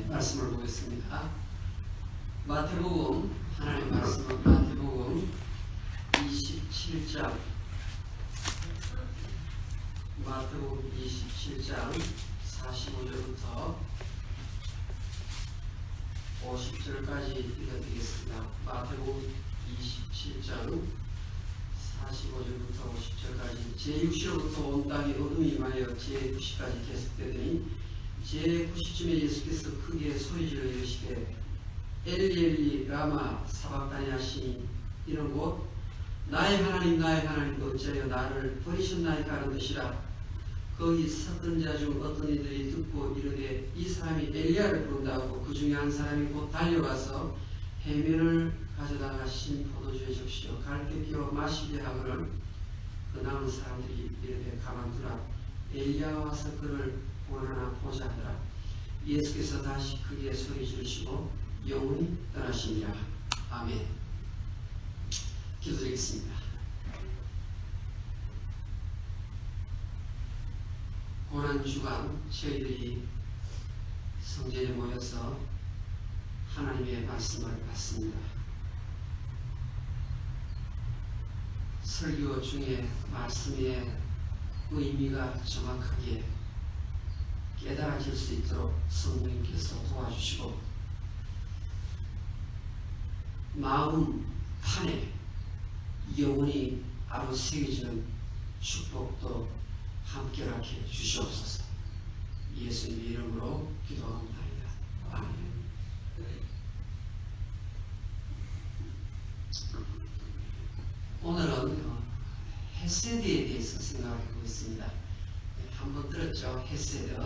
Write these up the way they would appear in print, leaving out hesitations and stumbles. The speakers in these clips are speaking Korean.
말씀을 보겠습니다. 마태복음 하나님의 말씀은 마태복음 27장 마태복음 27장 45절부터 50절까지 읽어드리겠습니다. 마태복음 27장 45절부터 50절까지 제6시로부터 온 땅에 어둠이 임하여 제9시까지 계속되더니 제9시쯤에 예수께서 크게 소리질러 이르시되 엘리 엘리 라마 사박다니 하시니 이는 곧 나의 하나님 어찌하여 나를 버리셨나이까 하는 뜻이라. 거기 섰던 자 중 어떤 이들이 듣고 이르되 이 사람이 엘리야를 부른다고 그 중에 한 사람이 곧 달려가서 해면을 가져다가 신 포도주에 적시어 갈대 끼워 마시게 하거늘 그 남은 사람들이 이르되 가만두라 엘리야가 와서 그를 보나나 보자 하더라. 예수께서 다시 크게 소리 지르시고 영원히 떠나시니라. 아멘. 기도드리겠습니다. 고난주간 저희들이 성전에 모여서 하나님의 말씀을 받습니다. 설교 중에 말씀의 의미가 정확하게 깨달아질 수 있도록 성령님께서 도와주시고 마음판에 영원히 아로 새겨지는 축복도 함께하게 주시옵소서. 예수님의 이름으로 기도합니다. 아멘. 오늘은 헤세드에 대해서 생각하고 있습니다. 한번 들었죠? 헤세드.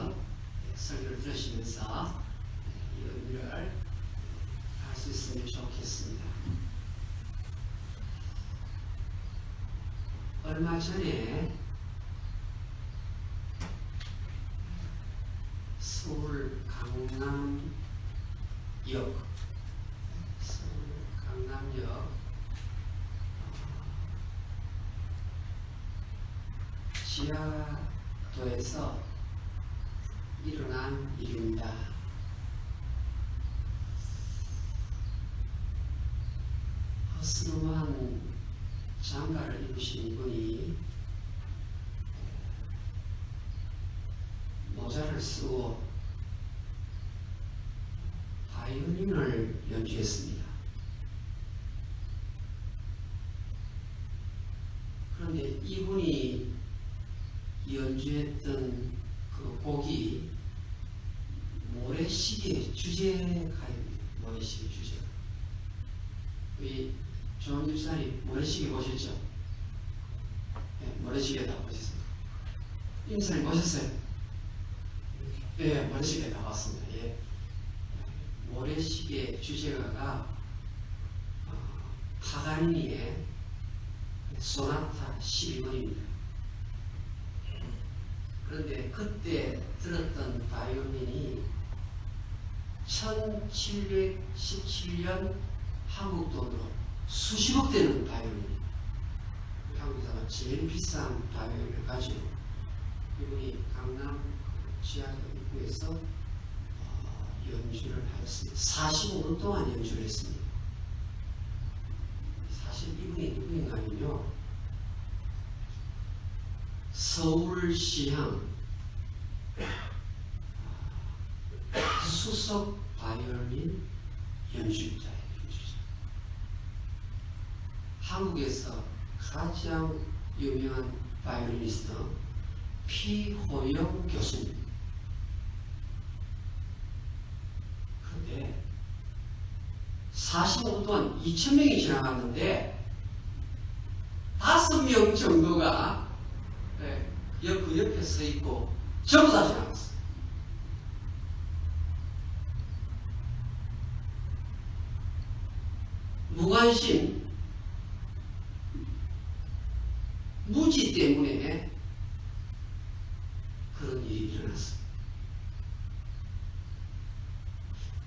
설교를 들으시면서 이 의미를 알 수 있으면 좋겠습니다. 얼마 전에 서울 강남역 지하도에서 일어난 일입니다. 허스름한 장가를 입으신 분이 모자를 쓰고 바이올린을 연주했습니다. 그런데 이분이 연주했던 그 곡이 모래시계 주제가입니다. 모래시계 주제가. 우리 조원 집사님 모래시계 보셨죠? 네, 모래시계 다 보셨습니다. 임사님 보셨어요? 네, 모래시계 다 봤습니다. 예. 모래시계 주제가가 파가니니의 소나타 12번입니다. 그런데 그때 들었던 바이올린이 1717년 한국 돈으로 수십억 되는 바이올린, 한국에서 제일 비싼 바이올린을 가지고 이분이 강남 지하도 입구에서 연주를 하였습니다. 45분 동안 연주를 했습니다. 사실 이분이 누구인가 하면요, 서울시향 수석 바이올린 연주자예요. 한국에서 가장 유명한 바이올리니스트 피호영 교수님. 그런데 45분 동안 2,000명이 지나갔는데 5명 정도가 그 옆에 서 있고 전부 다 지나갔어요. 무관심, 무지 때문에 그런 일이 일어났습니다.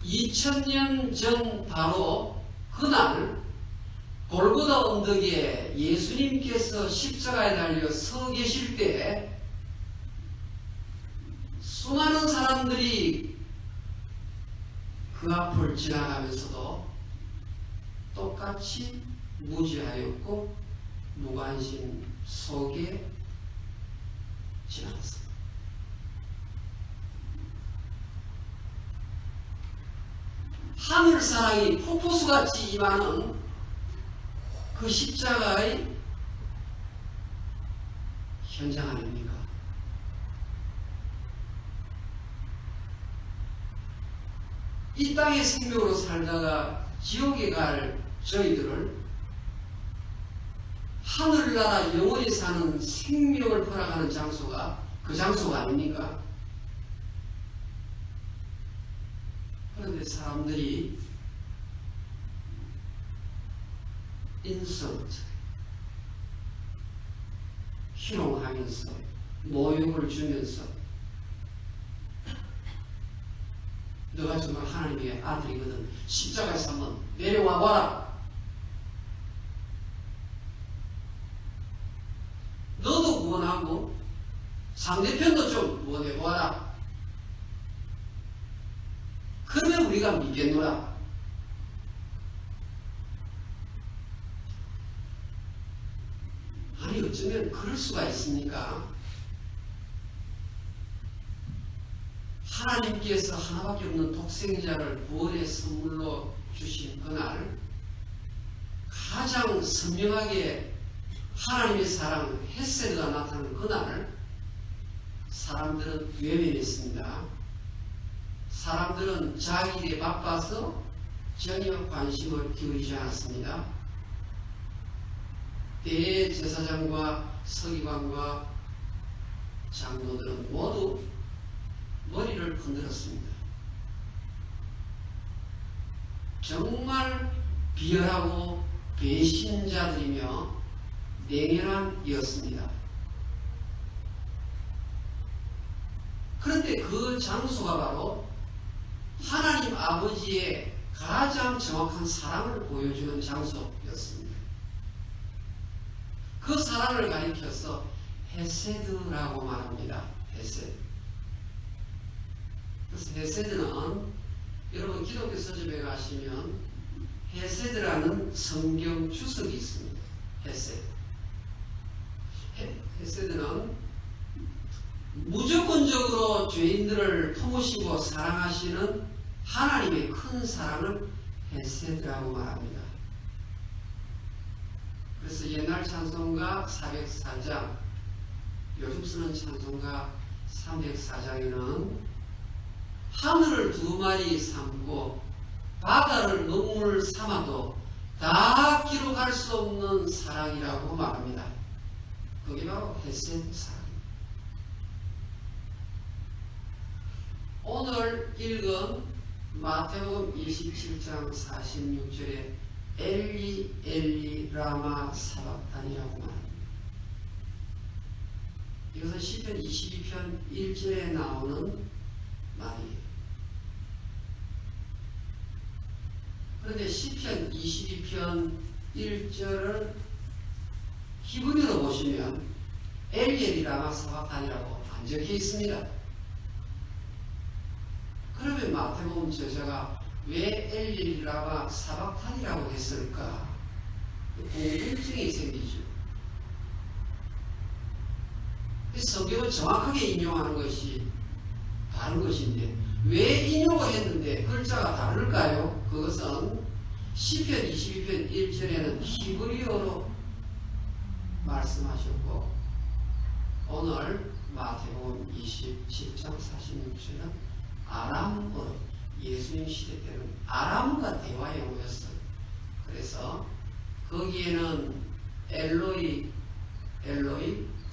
2000년 전 바로 그날 골고다 언덕에 예수님께서 십자가에 달려 서 계실 때 수많은 사람들이 그 앞을 지나가면서도 똑같이 무지하였고 무관심 속에 지나갔습니다. 하늘사랑이 폭포수같이 임하는 그 십자가의 현장 아닙니까? 이 땅의 생명으로 살다가 지옥에 갈 저희들을 하늘나라 영원히 사는 생명을 허락하는 장소가 그 장소가 아닙니까? 그런데 사람들이 인설트, 희롱하면서 모욕을 주면서 너가 정말 하나님의 아들이거든. 십자가에서 한번 내려와 봐라. 너도 구원하고 상대편도 좀 구원해 보아라. 그러면 우리가 믿겠노라. 아니 어쩌면 그럴 수가 있습니까? 하나님께서 하나밖에 없는 독생자를 구원의 선물로 주신 그날 가장 선명하게 하나님의 사랑 헤세드가 나타나는 그날 사람들은 외면했습니다. 사람들은 자기 일에 바빠서 전혀 관심을 기울이지 않았습니다. 대제사장과 서기관과 장로들은 모두 머리를 흔들었습니다. 정말 비열하고 배신자들이며 냉혈한 이었습니다. 그런데 그 장소가 바로 하나님 아버지의 가장 정확한 사랑을 보여주는 장소였습니다. 그 사랑을 가리켜서 헤세드라고 말합니다. 헤세드. 그래서 헤세드는 여러분 기독교 서점에 가시면 헤세드라는 성경 주석이 있습니다. 헤세드. 헤세드는 무조건적으로 죄인들을 품으시고 사랑하시는 하나님의 큰 사랑을 헤세드라고 말합니다. 그래서 옛날 찬송가 404장, 요즘 쓰는 찬송가 304장에는 하늘을 두 마리 삼고 바다를 눈물 삼아도 다 기록할 수 없는 사랑이라고 말합니다. 그게 바로 헤세드 사랑입니다. 오늘 읽은 마태복음 27장 46절에 엘리 엘리 라마 사박단이라고 말합니다. 이것은 시편 22편 1절에 나오는 말이에요. 그런데 시편 22편 1절을 히브리어로 보시면 엘리 엘리 라마 사박단이라고 안 적혀 있습니다. 그러면 마태복음 저자가 왜 엘리 엘리 라마 사박단이라고 했을까? 궁금증이 생기죠. 성경을 정확하게 인용하는 것이 다른 것인데 왜 인용을 했는데 글자가 다를까요? 그것은 시편 22편 1절에는 히브리어로 말씀하셨고 오늘 마태복음 27장 46절은 아람어로 예수님 시대 때는 아람과 대화 영어였어요. 그래서 거기에는 엘로이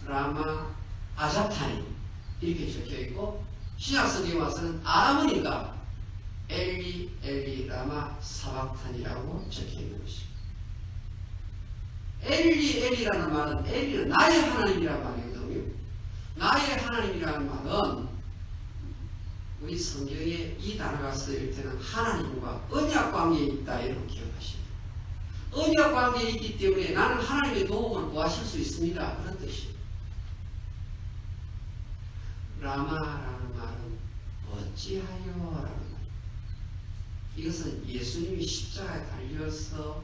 라마 아잡타니 이렇게 적혀있고 신약성경에 와서는 아람어니까 엘리 엘리 라마 사박탄이라고 적혀있는 것입니다. 엘리 엘리라는 말은 엘리는 나의 하나님이라는 말이거든요. 나의 하나님이라는 말은 우리 성경에 이 단어가 쓰일 때는 하나님과 언약 관계에 있다 이렇게 기억하십니다. 언약 관계에 있기 때문에 나는 하나님의 도움을 구하실 수 있습니다. 그런 뜻입니다. 라마라는 말은 어찌하여 라는 말. 이것은 예수님이 십자가에 달려서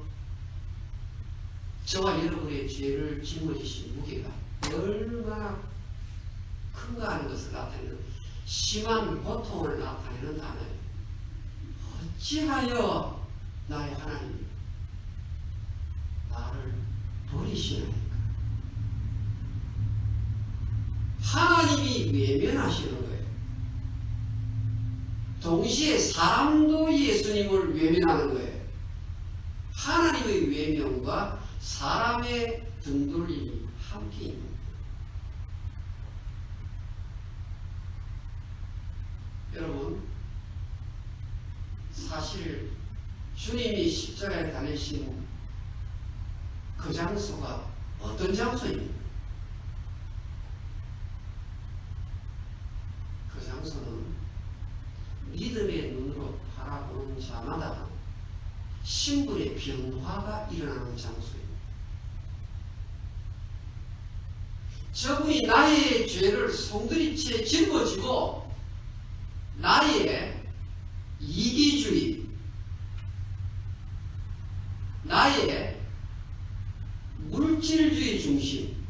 저와 여러분의 죄를 짊어지신 무게가 얼마나 큰가 하는 것을 나타내는 심한 고통을 나타내는 단어예요. 어찌하여 나의 하나님 나를 버리시나이까. 하나님이 외면하시는 거예요. 동시에 사람도 예수님을 외면하는 거예요. 하나님의 외면과 사람의 등돌림이 함께 있는 거예요. 여러분, 사실 주님이 십자가에 달리신 그 장소가 어떤 장소입니까? 그 장소는 믿음의 눈으로 바라보는 자마다 신분의 변화가 일어나는 장소입니다. 저분이 나의 죄를 송두리째 짊어지고 나의 이기주의, 나의 물질주의 중심,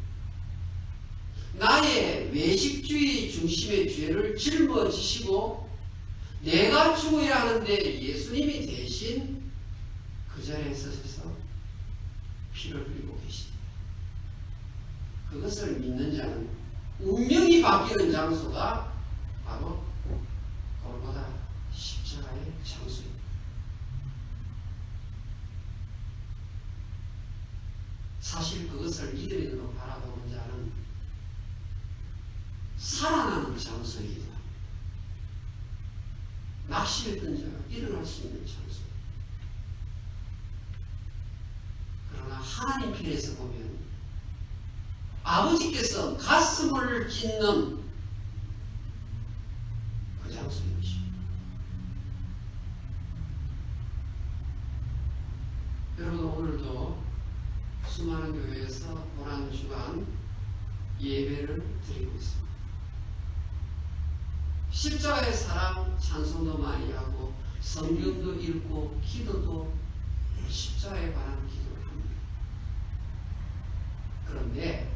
나의 외식주의 중심의 죄를 짊어지시고 내가 죽어야 하는데 예수님이 대신 그 자리에 서셔서 피를 흘리고 계십니다. 그것을 믿는 자는 운명이 바뀌는 장소가 바로 골고다 십자가의 장소입니다. 사실 그것을 믿음의 눈으로 바라보는 자는 살아나는 장소이다. 낚시했던 자가 일어날 수 있는 장소. 그러나 하나님 편에서 보면 아버지께서 가슴을 찢는 그 장소인 것입니다. 여러분, 오늘도 수많은 교회에서 고난주간 예배를 드리고 있습니다. 십자가의 사랑 찬송도 많이 하고 성경도 읽고 기도도 십자가에 관한 기도를 합니다. 그런데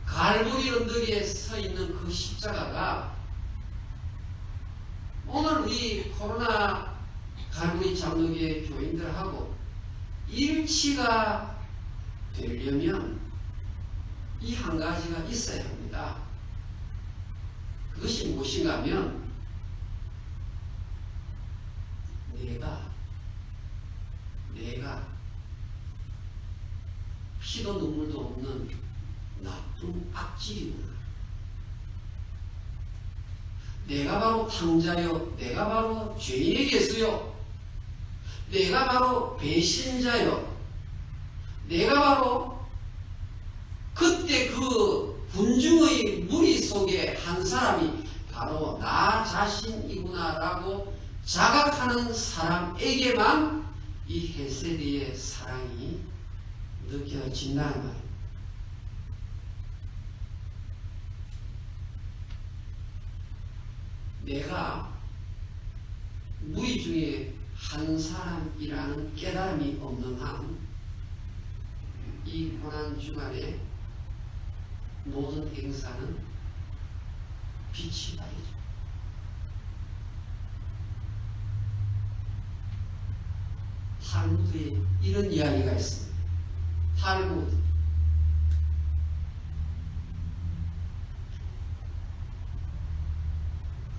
갈보리 언덕에 서 있는 그 십자가가 오늘 우리 코로나 갈보리 장로교회 교인들하고 일치가 되려면 이 한 가지가 있어야 합니다. 그것이 무엇인가 하면 내가 피도 눈물도 없는 나쁜 악질이구나. 내가 바로 탕자요, 내가 바로 죄인의 개수요, 내가 바로 배신자요, 내가 바로 그때 그 분중의 무리 속에 한 사람이 바로 나 자신이구나라고 자각하는 사람에게만 이 헤세드의 사랑이 느껴진다는 말입니다. 내가 무리 중에 한 사람이라는 깨달음이 없는 한 이 고난주간에 모든 행사는 빛이 바이죠. 탈무드에 이런 이야기가 있습니다. 탈무드.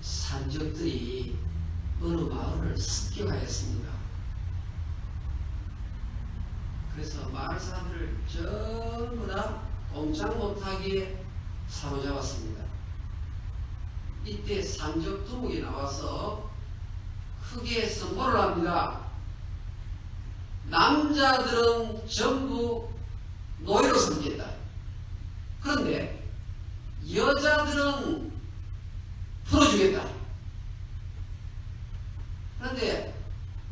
산적들이 어느 마을을 습격하였습니다. 그래서 마을 사람들을 전부 다 꼼짝 못하게 사로잡았습니다. 이때 산적 두목이 나와서 크게 선포를 합니다. 남자들은 전부 노예로 삼겠다. 그런데 여자들은 풀어주겠다. 그런데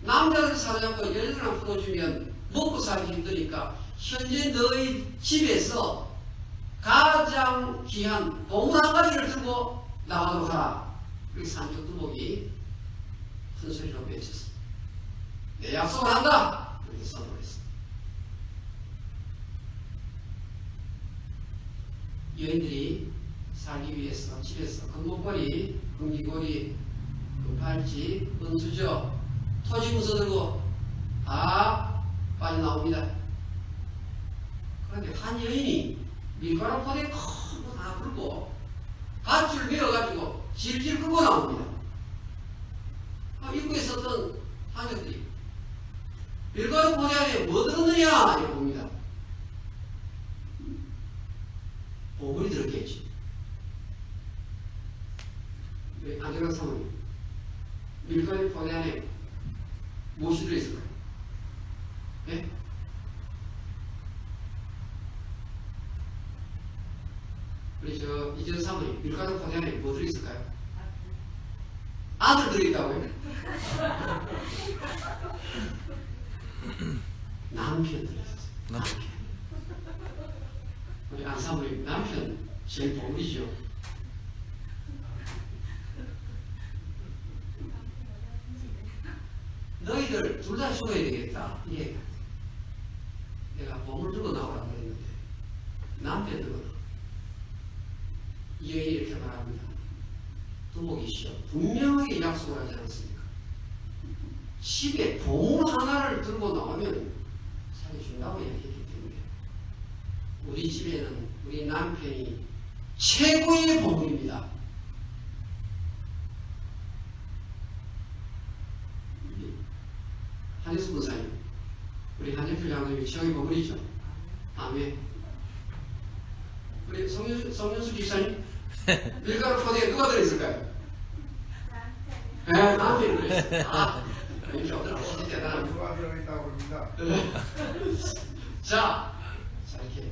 남자들 사로잡고 여자들만 풀어주면 먹고 살기 힘드니까 현재 너희 집에서 가장 귀한 보물 한 가지를 들고 나가도록 하라. 그렇게 산적 두목이 큰 소리로 외쳤습니다. 내 약속을 한다! 그렇게 선언했습니다. 여인들이 살기 위해서 집에서 금목걸이, 금귀걸이, 금팔찌, 은수저, 토지 문서 들고 다 빠져나옵니다. 그런데 한 여인이 밀가루 포대 큰 거 다 불고 밧줄 메어가지고 질질 끌고 나옵니다. 입구에 있었던 하녀들이 밀가루 포대 안에 뭐 들었느냐 이렇게 봅니다. 보물이 들었겠지. 안정환 사모님, 밀가루 포대 안에 무엇이 들어있을까요? 예? 우리 이전 사모님, 밀가루 포대 안에 뭐 들어있을까요? 아들 들어있다고요? 남편 들어있었어요. 남편. 우리 안 사모님, 남편 제일 보물이죠. 너희들 둘 다 죽어야 되겠다. 이 얘기가. 내가 보물 들고 나오라고 했는데 남편 들고 나와. 이 여인이 이렇게 말합니다. 두목이시여, 분명하게 약속을 하지 않습니까? 집에 보물 하나를 들고 나오면 살려준다고 얘기했기 때문에 우리 집에는 우리 남편이 최고의 보물입니다. 한예수 목사님, 우리 한예필 장로님이 최고의 보물이죠. 아멘. 우리 성윤수 집사님, 밀가루 포대에 누가 들어있을까요? 네, 남편이 들어있어요. 이렇게 오늘 어디 대단합니다. 누가 들어있다고 합니다. 자, 이렇게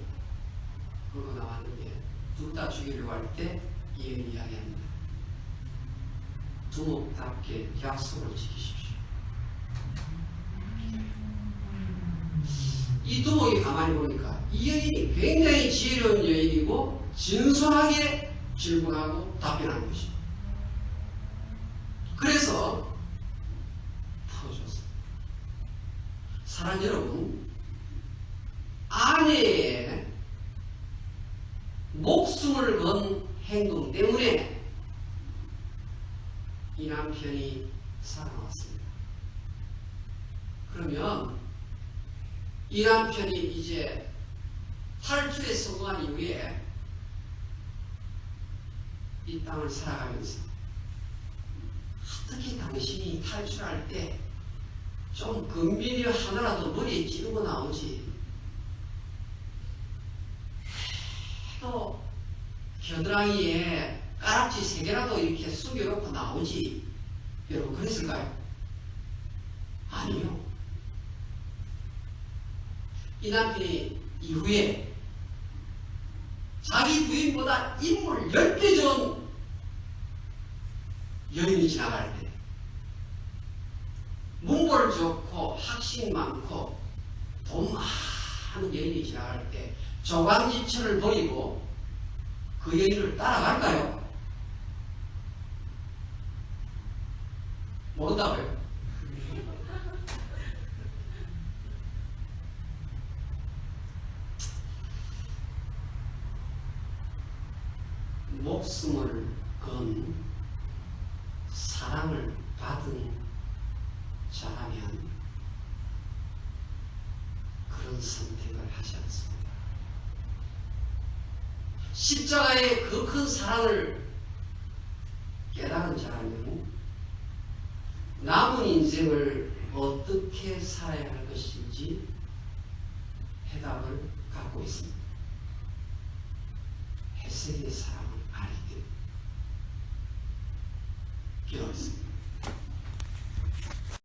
그러고 나왔는데 둘 다 죽이려고 할 때 이은 이야기합니다. 두목답게 약속을 지키십시오. 이 두목이 가만히 보니까 이 여인이 굉장히 지혜로운 여인이고 진솔하게 질문하고 답변하는 것입니다. 그래서 풀어줬어요. 사랑 여러분, 아내의 목숨을 건 행동 때문에 이 남편이 살아났습니다. 그러면 이 남편이 이제 탈출에 성공한 이후에 이 땅을 살아가면서 어떻게 당신이 탈출할 때 좀 금비리 하나라도 머리에 찌르고 나오지, 또 겨드랑이에 까락지 3개라도 이렇게 숙여놓고 나오지, 여러분 그랬을까요? 아니요. 이 남편이 이후에 자기 부인보다 인물 10배 좋은 여인이 지나갈 때, 문벌 좋고 학식 많고 돈 많은 여인이 지나갈 때 조강지처를 버리고 그 여인을 따라갈까요? 모른다고요? 목숨을 건 사랑을 받은 자라면 그런 선택을 하지 않습니다. 십자가의 그 큰 사랑을 깨달은 자라면 남은 인생을 어떻게 살아야 할 것인지 해답을 갖고 있습니다. 헤세드의 사랑을 알기 때문에 기도하겠습니다.